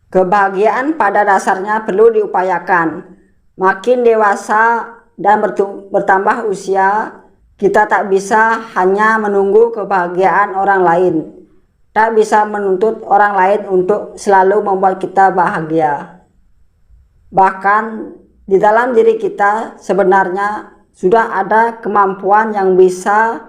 Kebahagiaan pada dasarnya perlu diupayakan. Makin dewasa dan bertambah usia, kita tak bisa hanya menunggu kebahagiaan orang lain. Tak bisa menuntut orang lain untuk selalu membuat kita bahagia. Bahkan di dalam diri kita sebenarnya sudah ada kemampuan yang bisa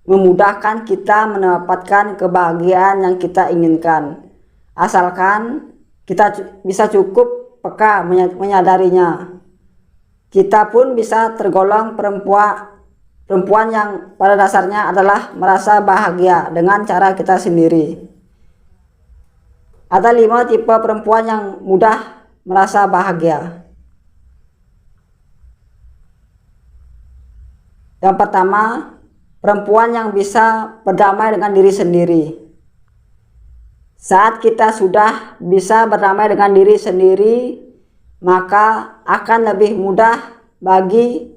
memudahkan kita mendapatkan kebahagiaan yang kita inginkan. Asalkan kita bisa cukup peka menyadarinya. Kita pun bisa tergolong perempuan yang pada dasarnya adalah merasa bahagia dengan cara kita sendiri. Ada 5 tipe perempuan yang mudah merasa bahagia. Yang pertama, perempuan yang bisa berdamai dengan diri sendiri. Saat kita sudah bisa berdamai dengan diri sendiri, maka akan lebih mudah bagi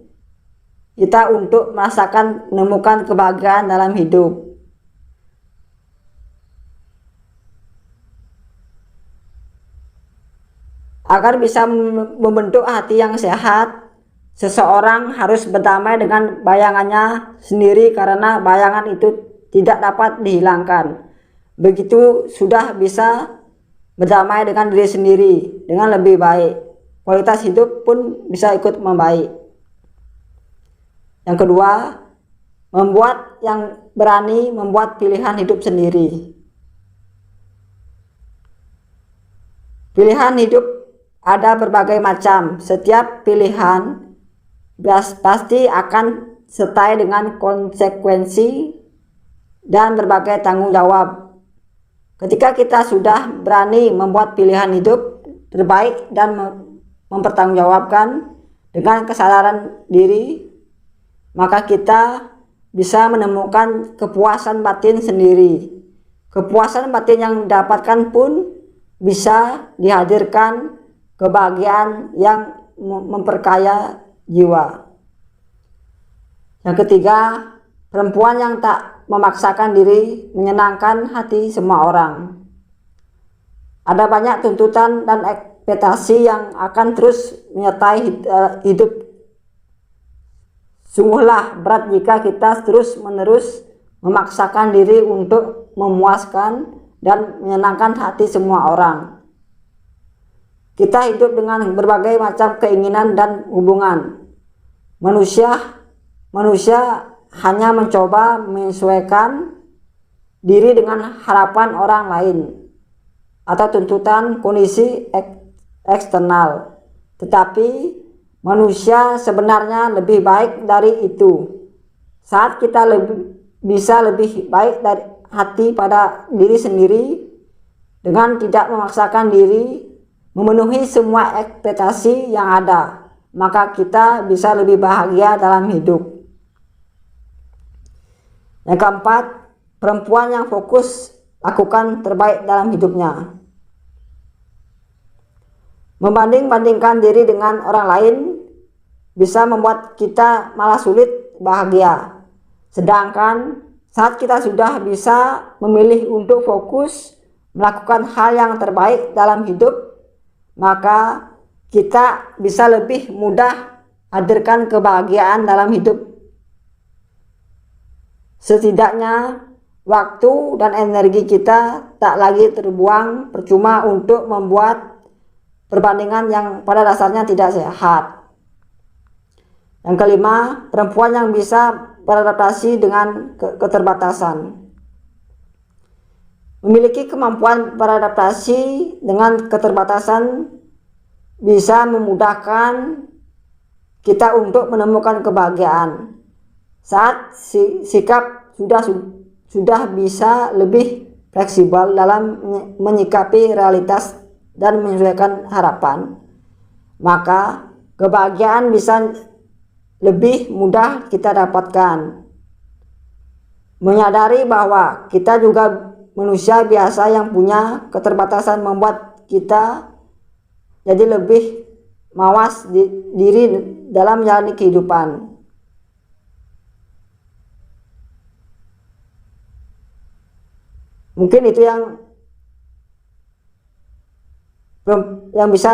kita untuk menemukan kebahagiaan dalam hidup. Agar bisa membentuk hati yang sehat, seseorang harus berdamai dengan bayangannya sendiri karena bayangan itu tidak dapat dihilangkan. Begitu sudah bisa berdamai dengan diri sendiri dengan lebih baik, kualitas hidup pun bisa ikut membaik. Yang kedua, berani membuat pilihan hidup sendiri. Pilihan hidup ada berbagai macam. Setiap pilihan pasti akan sertai dengan konsekuensi dan berbagai tanggung jawab. Ketika kita sudah berani membuat pilihan hidup terbaik dan mempertanggungjawabkan dengan kesadaran diri, maka kita bisa menemukan kepuasan batin sendiri. Kepuasan batin yang didapatkan pun bisa dihadirkan kebahagiaan yang memperkaya jiwa. Yang ketiga, perempuan yang tak memaksakan diri menyenangkan hati semua orang. Ada banyak tuntutan dan ekspektasi yang akan terus menyertai hidup. Sungguhlah berat jika kita terus-menerus memaksakan diri untuk memuaskan dan menyenangkan hati semua orang. Kita hidup dengan berbagai macam keinginan dan hubungan. Manusia hanya mencoba menyesuaikan diri dengan harapan orang lain atau tuntutan kondisi eksternal. Tetapi manusia sebenarnya lebih baik dari itu. Saat kita bisa lebih baik dari hati pada diri sendiri dengan tidak memaksakan diri memenuhi semua ekspektasi yang ada, maka kita bisa lebih bahagia dalam hidup. Yang keempat, perempuan yang fokus lakukan terbaik dalam hidupnya. Membanding-bandingkan diri dengan orang lain bisa membuat kita malah sulit bahagia. Sedangkan saat kita sudah bisa memilih untuk fokus melakukan hal yang terbaik dalam hidup, maka kita bisa lebih mudah hadirkan kebahagiaan dalam hidup. Setidaknya waktu dan energi kita tak lagi terbuang percuma untuk membuat perbandingan yang pada dasarnya tidak sehat. Yang kelima, perempuan yang bisa beradaptasi dengan keterbatasan. Memiliki kemampuan beradaptasi dengan keterbatasan bisa memudahkan kita untuk menemukan kebahagiaan. Saat sikap sudah bisa lebih fleksibel dalam menyikapi realitas dan menyesuaikan harapan, maka kebahagiaan bisa lebih mudah kita dapatkan. Menyadari bahwa kita juga manusia biasa yang punya keterbatasan membuat kita jadi lebih mawas diri dalam menjalani kehidupan. Mungkin itu yang yang bisa